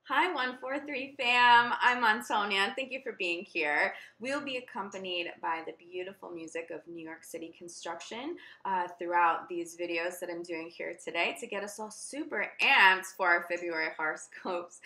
Hi, 143 fam. I'm Antonia. Thank you for being here. We'll be accompanied by the beautiful music of New York City construction throughout these videos that I'm doing here today to get us all super amped for our February horoscopes.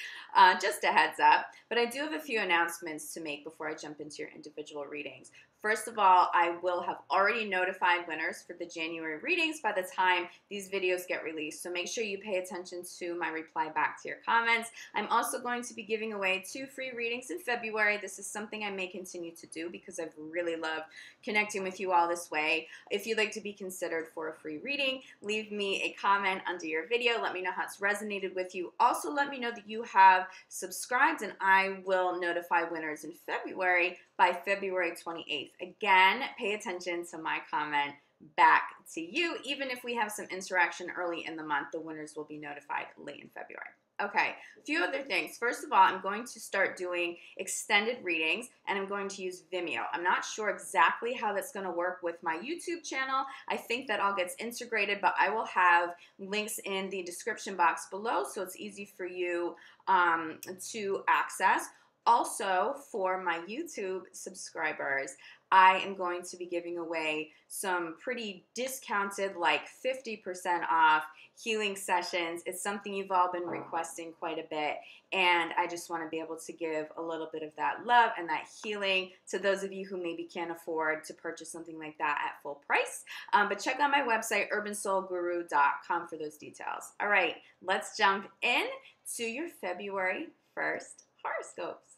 Just a heads up. But I do have a few announcements to make before I jump into your individual readings. First of all, I will have already notified winners for the January readings by the time these videos get released. So make sure you pay attention to my reply back to your comments. I'm also going to be giving away 2 free readings in February. This is something I may continue to do because I've really loved connecting with you all this way. If you'd like to be considered for a free reading, leave me a comment under your video. Let me know how it's resonated with you. Also, let me know that you have subscribed, and I will notify winners in February by February 28th. Again, pay attention to my comment back to you. Even if we have some interaction early in the month, the winners will be notified late in February. Okay, a few other things. First of all, I'm going to start doing extended readings, and I'm going to use Vimeo. I'm not sure exactly how that's going to work with my YouTube channel. I think that all gets integrated, but I will have links in the description box below, so it's easy for you to access. Also, for my YouTube subscribers, I am going to be giving away some pretty discounted, like 50% off healing sessions. It's something you've all been requesting quite a bit, and I just want to be able to give a little bit of that love and that healing to those of you who maybe can't afford to purchase something like that at full price. But check out my website, urbansoulguru.com, for those details. All right, let's jump in to your February 1st horoscopes.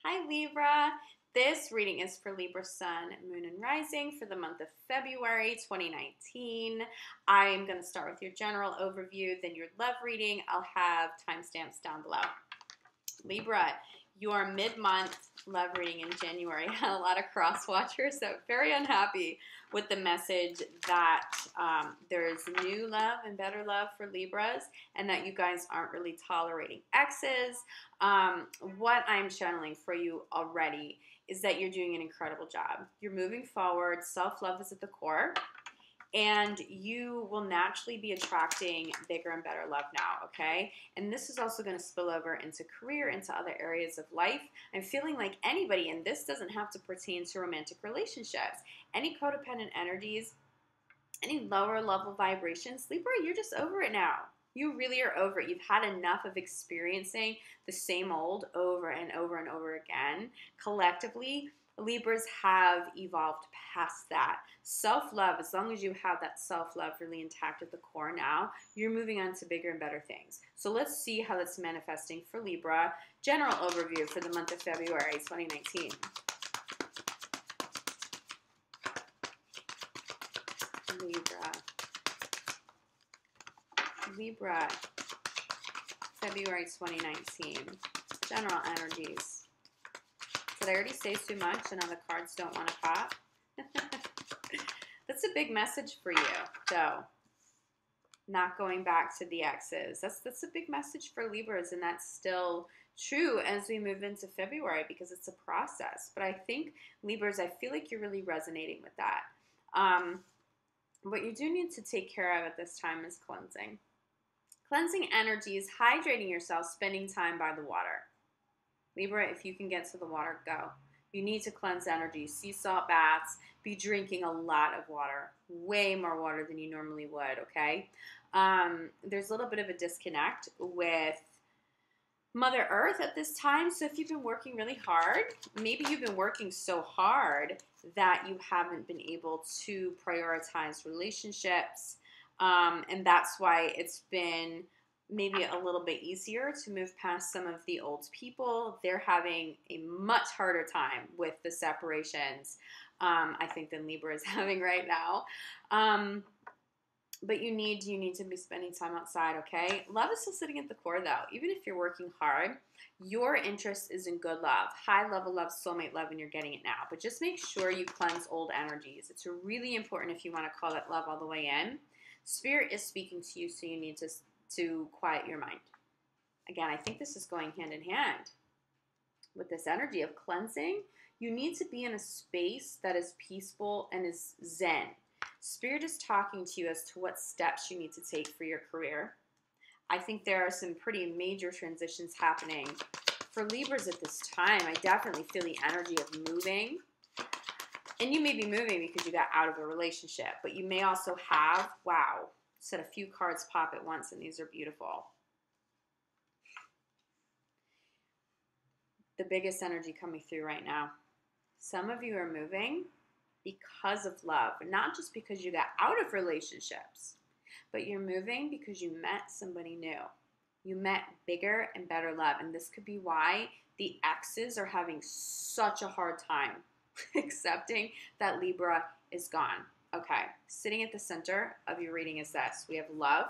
Hi, Libra. This reading is for Libra Sun, Moon, and Rising for the month of February 2019. I'm going to start with your general overview, then your love reading. I'll have timestamps down below. Libra, your mid-month love reading in January had a lot of cross-watchers, so very unhappy with the message that there's new love and better love for Libras, and that you guys aren't really tolerating exes. What I'm channeling for you already is that you're doing an incredible job. You're moving forward. Self-love is at the core. And you will naturally be attracting bigger and better love now, okay? And this is also going to spill over into career, into other areas of life. I'm feeling like anybody, and this doesn't have to pertain to romantic relationships, any codependent energies, any lower level vibrations, Libra, you're just over it now. You really are over it. You've had enough of experiencing the same old over and over and over again. Collectively, Libras have evolved past that. Self-love, as long as you have that self-love really intact at the core now, you're moving on to bigger and better things. So let's see how that's manifesting for Libra. General overview for the month of February 2019. Libra, February 2019. General energies. Did I already say too much and now the cards don't want to pop? That's a big message for you, though. Not going back to the exes. That's a big message for Libras, and that's still true as we move into February because it's a process. But I think, Libras, I feel like you're really resonating with that. What you do need to take care of at this time is cleansing. Cleansing energies, hydrating yourself, spending time by the water. Libra, if you can get to the water, go. You need to cleanse energy. Sea salt baths. Be drinking a lot of water. Way more water than you normally would, okay? There's a little bit of a disconnect with Mother Earth at this time. So if you've been working really hard, maybe you've been working so hard that you haven't been able to prioritize relationships. And that's why it's been maybe a little bit easier to move past some of the old people. They're having a much harder time with the separations, I think, than Libra is having right now. But you need to be spending time outside, okay? Love is still sitting at the core, though. Even if you're working hard, your interest is in good love, high-level love, soulmate love, and you're getting it now. But just make sure you cleanse old energies. It's really important if you want to call that love all the way in. Spirit is speaking to you, so you need to quiet your mind. Again, I think this is going hand in hand with this energy of cleansing. You need to be in a space that is peaceful and is zen. Spirit is talking to you as to what steps you need to take for your career. I think there are some pretty major transitions happening for Libras at this time. I definitely feel the energy of moving. And you may be moving because you got out of a relationship, but you may also have, wow, said a few cards pop at once, and these are beautiful. The biggest energy coming through right now. Some of you are moving because of love, not just because you got out of relationships, but you're moving because you met somebody new. You met bigger and better love, and this could be why the exes are having such a hard time accepting that Libra is gone. Okay, sitting at the center of your reading is this. We have love,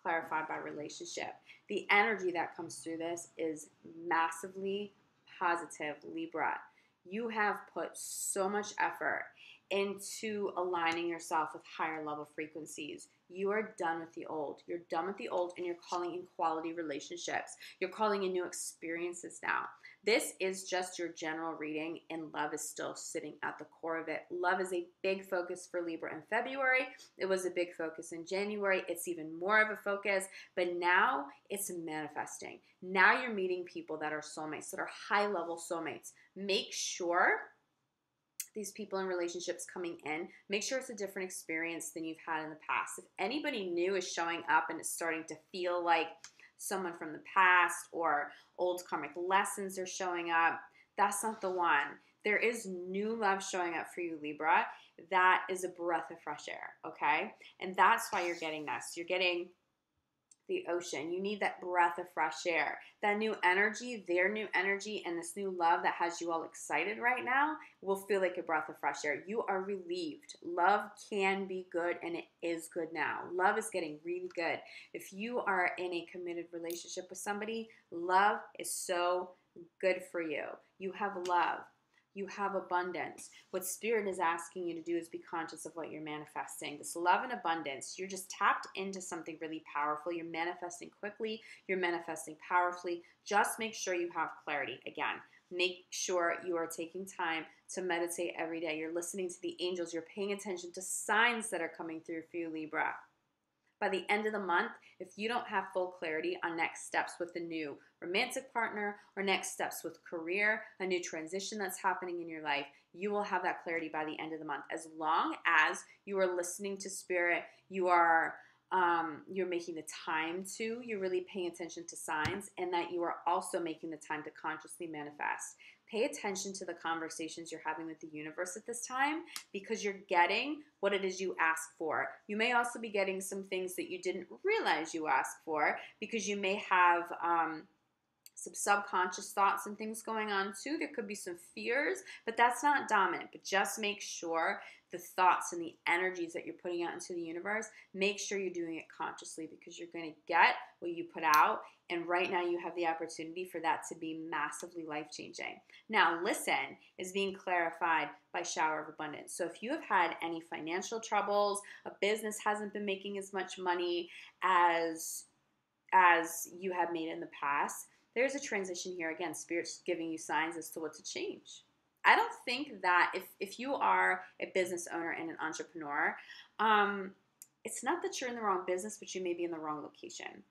clarified by relationship. The energy that comes through this is massively positive, Libra. You have put so much effort into aligning yourself with higher level frequencies. You are done with the old. You're done with the old, and you're calling in quality relationships. You're calling in new experiences now. This is just your general reading, and love is still sitting at the core of it. Love is a big focus for Libra in February. It was a big focus in January. It's even more of a focus, but now it's manifesting. Now you're meeting people that are soulmates, that are high-level soulmates. Make sure these people in relationships coming in, make sure it's a different experience than you've had in the past. If anybody new is showing up and it's starting to feel like someone from the past or old karmic lessons are showing up, that's not the one. There is new love showing up for you, Libra. That is a breath of fresh air, okay? And that's why you're getting this. You're getting the ocean. You need that breath of fresh air. That new energy, their new energy, and this new love that has you all excited right now will feel like a breath of fresh air. You are relieved. Love can be good, and it is good now. Love is getting really good. If you are in a committed relationship with somebody, love is so good for you. You have love. You have abundance. What Spirit is asking you to do is be conscious of what you're manifesting. This love and abundance, you're just tapped into something really powerful. You're manifesting quickly. You're manifesting powerfully. Just make sure you have clarity. Again, make sure you are taking time to meditate every day. You're listening to the angels. You're paying attention to signs that are coming through for you, Libra. By the end of the month, if you don't have full clarity on next steps with a new romantic partner or next steps with career, a new transition that's happening in your life, you will have that clarity by the end of the month. As long as you are listening to Spirit, you're making the time to, you're really paying attention to signs, and that you are also making the time to consciously manifest. Pay attention to the conversations you're having with the universe at this time, because you're getting what it is you ask for. You may also be getting some things that you didn't realize you asked for, because you may have some subconscious thoughts and things going on too. There could be some fears, but that's not dominant. But just make sure the thoughts and the energies that you're putting out into the universe, make sure you're doing it consciously, because you're going to get what you put out. And right now you have the opportunity for that to be massively life-changing. Now, listen is being clarified by shower of abundance. So if you have had any financial troubles, a business hasn't been making as much money as you have made in the past, there's a transition here. Again, Spirit's giving you signs as to what to change. I don't think that if you are a business owner and an entrepreneur, it's not that you're in the wrong business, but you may be in the wrong location.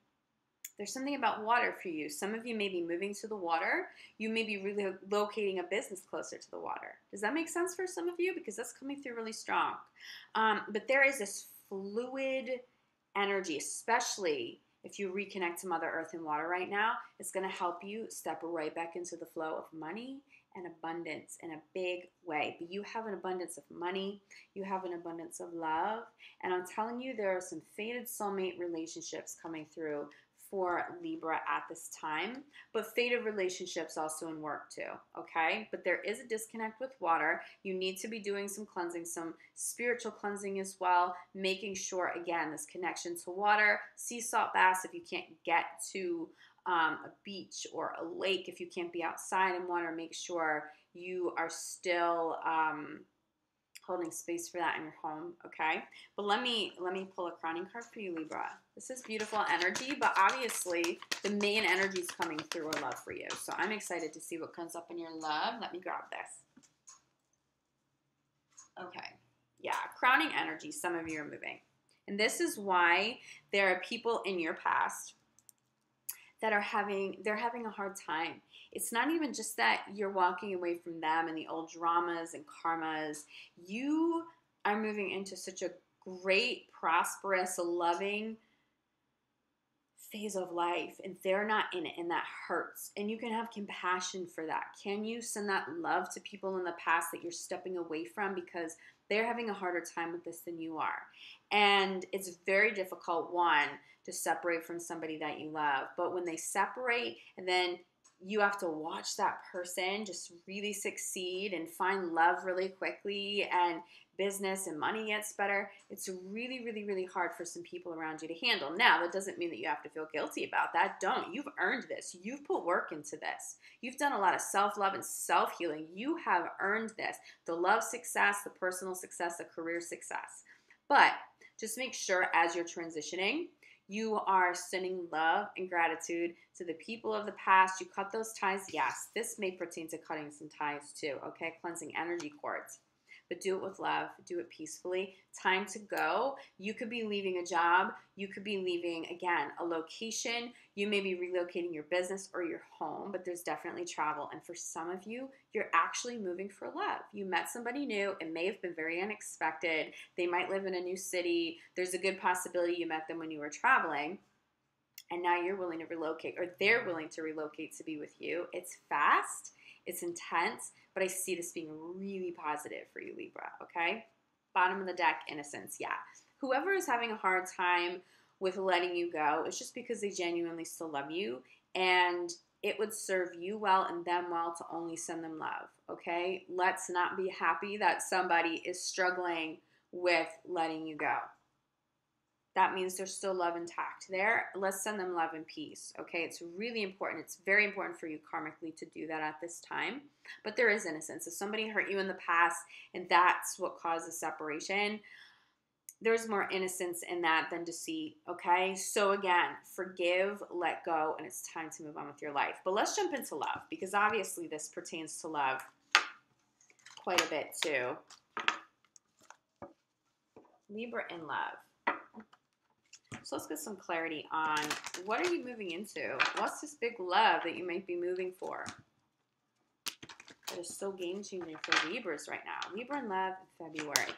There's something about water for you. Some of you may be moving to the water. You may be relocating a business closer to the water. Does that make sense for some of you? Because that's coming through really strong. But there is this fluid energy, especially if you reconnect to Mother Earth and water right now. It's going to help you step right back into the flow of money and abundance in a big way. But you have an abundance of money. You have an abundance of love. And I'm telling you, there are some fated soulmate relationships coming through for Libra at this time, but fated relationships also in work too, okay? But there is a disconnect with water. You need to be doing some cleansing, some spiritual cleansing as well, making sure, again, this connection to water, sea salt baths if you can't get to a beach or a lake, if you can't be outside in water, make sure you are still holding space for that in your home, okay? But let me pull a crowning card for you, Libra. This is beautiful energy, but obviously the main energy is coming through a love for you. So I'm excited to see what comes up in your love. Let me grab this. Okay. Yeah, crowning energy. Some of you are moving. And this is why there are people in your past that are having a hard time. It's not even just that you're walking away from them and the old dramas and karmas. You are moving into such a great, prosperous, loving phase of life, and they're not in it, and that hurts. And you can have compassion for that. Can you send that love to people in the past that you're stepping away from because they're having a harder time with this than you are? And it's very difficult, one, to separate from somebody that you love. But when they separate, and then you have to watch that person just really succeed and find love really quickly, and business and money gets better, it's really, really, really hard for some people around you to handle. Now, that doesn't mean that you have to feel guilty about that. Don't. You've earned this. You've put work into this. You've done a lot of self-love and self-healing. You have earned this. The love success, the personal success, the career success. But just make sure as you're transitioning, you are sending love and gratitude to the people of the past. You cut those ties. Yes, this may pertain to cutting some ties too, okay? Cleansing energy cords. But do it with love. Do it peacefully. Time to go. You could be leaving a job. You could be leaving, again, a location. You may be relocating your business or your home, but there's definitely travel. And for some of you, you're actually moving for love. You met somebody new. It may have been very unexpected. They might live in a new city. There's a good possibility you met them when you were traveling, and now you're willing to relocate, or they're willing to relocate to be with you. It's fast. It's intense, but I see this being really positive for you, Libra, okay? Bottom of the deck, innocence, yeah. Whoever is having a hard time with letting you go, it's just because they genuinely still love you, and it would serve you well and them well to only send them love, okay? Let's not be happy that somebody is struggling with letting you go. That means there's still love intact there. Let's send them love and peace, okay? It's really important. It's very important for you karmically to do that at this time. But there is innocence. If somebody hurt you in the past and that's what caused the separation, there's more innocence in that than deceit, okay? So again, forgive, let go, and it's time to move on with your life. But let's jump into love, because obviously this pertains to love quite a bit too. Libra in love. So let's get some clarity on what are you moving into? What's this big love that you might be moving for? That is so game-changing for Libras right now. Libra in love in February.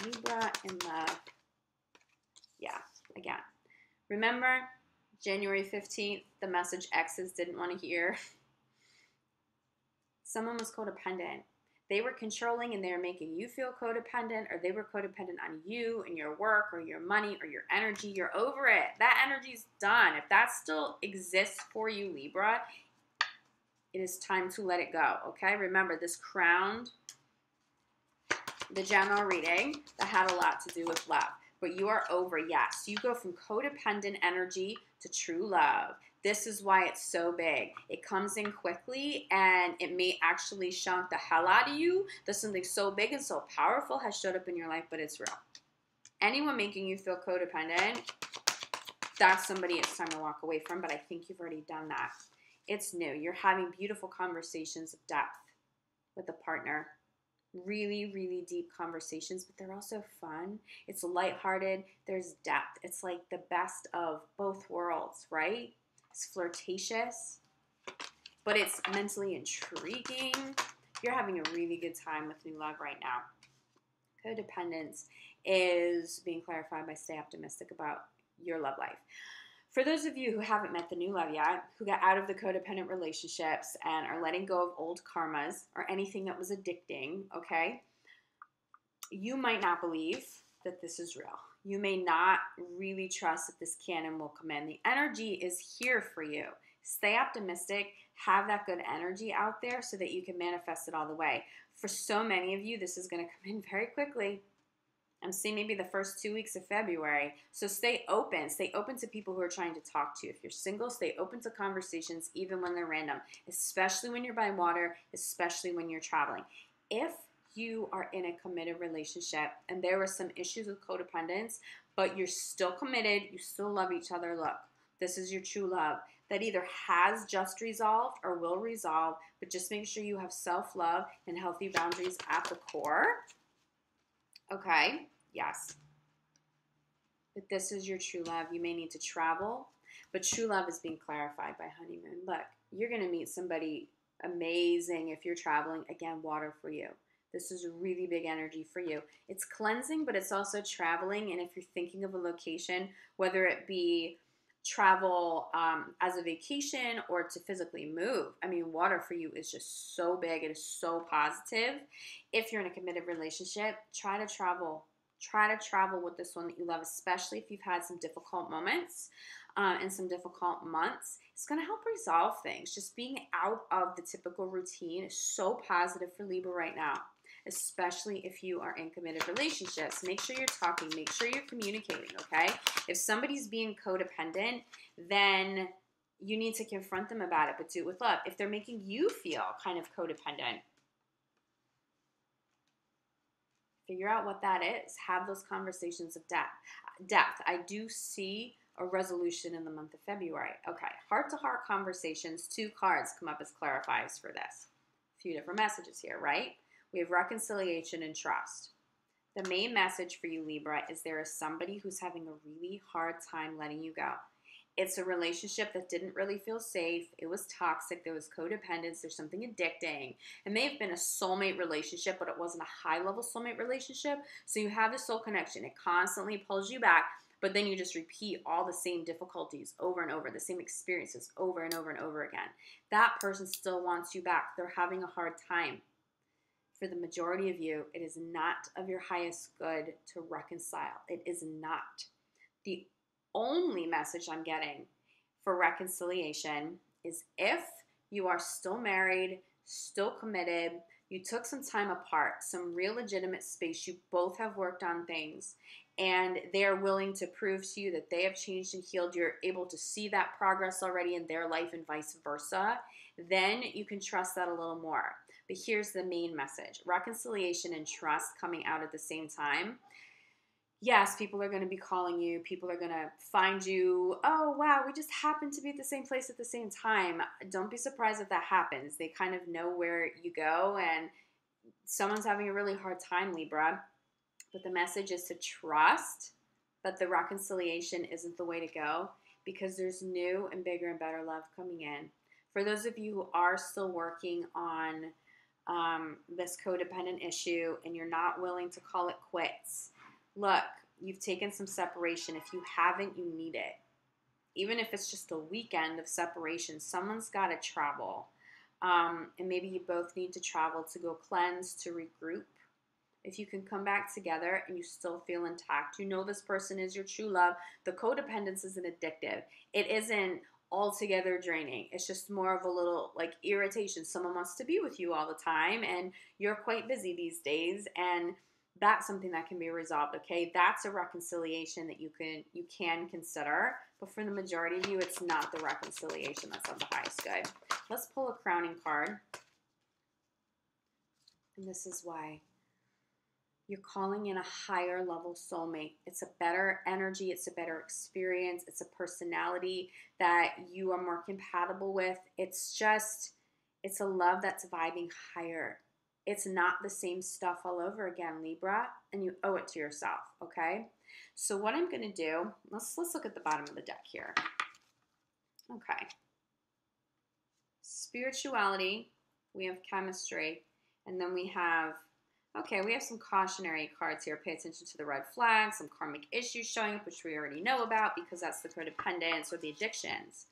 Libra in love. Yeah, again. Remember, January 15th, the message exes didn't want to hear. Someone was codependent. They were controlling and they were making you feel codependent, or they were codependent on you and your work or your money or your energy. You're over it. That energy's done. If that still exists for you, Libra, it is time to let it go, okay? Remember, this crowned the general reading that had a lot to do with love. But you are over, yes. You go from codependent energy to true love. This is why it's so big. It comes in quickly, and it may actually shock the hell out of you that something so big and so powerful has showed up in your life, but it's real. Anyone making you feel codependent, that's somebody it's time to walk away from, but I think you've already done that. It's new. You're having beautiful conversations of depth with a partner. Really, really deep conversations, but they're also fun. It's lighthearted. There's depth. It's like the best of both worlds, right? It's flirtatious, but it's mentally intriguing. You're having a really good time with new love right now. Codependence is being clarified by stay optimistic about your love life. For those of you who haven't met the new love yet, who got out of the codependent relationships and are letting go of old karmas or anything that was addicting, okay, you might not believe that this is real. You may not really trust that this can and will come in. The energy is here for you. Stay optimistic. Have that good energy out there so that you can manifest it all the way. For so many of you, this is going to come in very quickly. I'm seeing maybe the first 2 weeks of February. So stay open. Stay open to people who are trying to talk to you. If you're single, stay open to conversations even when they're random, especially when you're by water, especially when you're traveling. If you are in a committed relationship and there were some issues with codependence, but you're still committed, you still love each other, look, this is your true love that either has just resolved or will resolve, but just make sure you have self-love and healthy boundaries at the core. Okay, yes. If this is your true love, you may need to travel, but true love is being clarified by honeymoon. Look, you're going to meet somebody amazing if you're traveling. Again, water for you. This is a really big energy for you. It's cleansing, but it's also traveling. And if you're thinking of a location, whether it be travel as a vacation or to physically move, I mean, water for you is just so big. It is so positive. If you're in a committed relationship, try to travel. Try to travel with this one that you love, especially if you've had some difficult moments and some difficult months. It's going to help resolve things. Just being out of the typical routine is so positive for Libra right now, especially if you are in committed relationships. Make sure you're talking. Make sure you're communicating, okay? If somebody's being codependent, then you need to confront them about it, but do it with love. If they're making you feel kind of codependent, figure out what that is. Have those conversations of depth. I do see a resolution in the month of February. Okay, heart-to-heart conversations. 2 cards come up as clarifiers for this. A few different messages here, right? We have reconciliation and trust. The main message for you, Libra, is there is somebody who's having a really hard time letting you go. It's a relationship that didn't really feel safe. It was toxic. There was codependence. There's something addicting. It may have been a soulmate relationship, but it wasn't a high-level soulmate relationship. So you have the soul connection. It constantly pulls you back, but then you just repeat all the same difficulties over and over, the same experiences over and over and over again. That person still wants you back. They're having a hard time. For the majority of you, it is not of your highest good to reconcile. It is not. The only message I'm getting for reconciliation is if you are still married, still committed, you took some time apart, some real legitimate space, you both have worked on things, and they're willing to prove to you that they have changed and healed, you're able to see that progress already in their life and vice versa, then you can trust that a little more. But here's the main message. Reconciliation and trust coming out at the same time. Yes, people are going to be calling you. People are going to find you. Oh, wow, we just happened to be at the same place at the same time. Don't be surprised if that happens. They kind of know where you go, and someone's having a really hard time, Libra. But the message is to trust, but the reconciliation isn't the way to go because there's new and bigger and better love coming in. For those of you who are still working on this codependent issue and you're not willing to call it quits, look, you've taken some separation. If you haven't, you need it. Even if it's just a weekend of separation, someone's got to travel. And maybe you both need to travel to go cleanse, to regroup. If you can come back together and you still feel intact, you know this person is your true love. The codependence isn't addictive. It isn't altogether draining. It's just more of a little like irritation. Someone wants to be with you all the time and you're quite busy these days, and that's something that can be resolved, okay? That's a reconciliation that you can consider, but for the majority of you, it's not the reconciliation that's of the highest good. Let's pull a crowning card. And this is why. You're calling in a higher level soulmate. It's a better energy. It's a better experience. It's a personality that you are more compatible with. It's a love that's vibing higher. It's not the same stuff all over again, Libra, and you owe it to yourself, okay? So what I'm going to do, let's look at the bottom of the deck here. Okay. Spirituality, we have chemistry, and then we have some cautionary cards here. Pay attention to the red flags, some karmic issues showing up, which we already know about because that's the codependence or the addictions.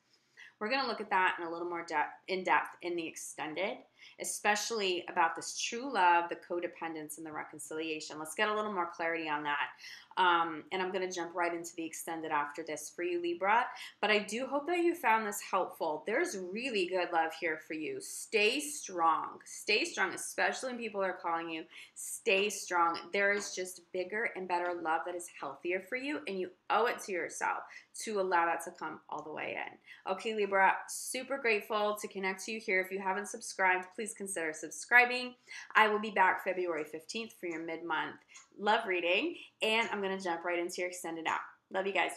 We're going to look at that in a little more in depth in the extended, especially about this true love, the codependence, and the reconciliation. Let's get a little more clarity on that. And I'm going to jump right into the extended after this for you, Libra. But I do hope that you found this helpful. There's really good love here for you. Stay strong. Stay strong, especially when people are calling you. Stay strong. There is just bigger and better love that is healthier for you, and you owe it to yourself to allow that to come all the way in. Okay, Libra, super grateful to connect to you here. If you haven't subscribed, please consider subscribing. I will be back February 15th for your mid-month love reading, and I'm going to jump right into your extended app. Love you guys.